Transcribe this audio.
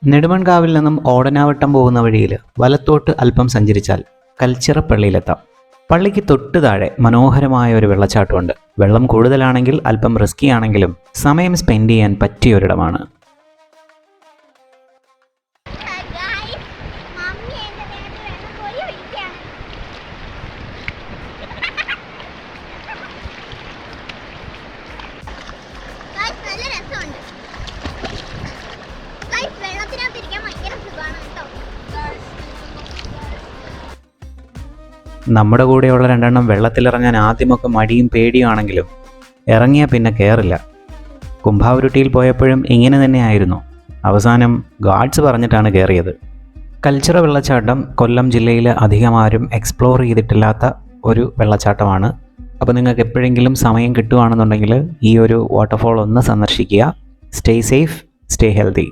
നെടുമൺകാവിൽ നിന്നും ഓടനാവട്ടം പോകുന്ന വഴിയിൽ വലത്തോട്ട് അല്പം സഞ്ചരിച്ചാൽ കൽച്ചിറപ്പള്ളിയിലെത്താം. പള്ളിക്ക് തൊട്ട് താഴെ മനോഹരമായ ഒരു വെള്ളച്ചാട്ടമുണ്ട്. വെള്ളം കൂടുതലാണെങ്കിൽ അല്പം റിസ്കി ആണെങ്കിലും സമയം സ്പെൻഡ് ചെയ്യാൻ പറ്റിയ ഒരിടമാണ്. നമ്മുടെ കൂടെയുള്ള രണ്ടെണ്ണം വെള്ളത്തിലിറങ്ങാൻ ആദ്യമൊക്കെ മടിയും പേടിയുമാണെങ്കിലും ഇറങ്ങിയാൽ പിന്നെ കയറില്ല. കുംഭാവുരുട്ടിയിൽ പോയപ്പോഴും ഇങ്ങനെ തന്നെയായിരുന്നു. അവസാനം ഗാർഡ്സ് പറഞ്ഞിട്ടാണ് കയറിയത്. കൽച്ചിറ വെള്ളച്ചാട്ടം കൊല്ലം ജില്ലയിൽ അധികം ആരും എക്സ്പ്ലോർ ചെയ്തിട്ടില്ലാത്ത ഒരു വെള്ളച്ചാട്ടമാണ്. അപ്പോൾ നിങ്ങൾക്ക് എപ്പോഴെങ്കിലും സമയം കിട്ടുകയാണെന്നുണ്ടെങ്കിൽ ഈ ഒരു വാട്ടർഫോൾ ഒന്ന് സന്ദർശിക്കുക. Stay safe, stay healthy.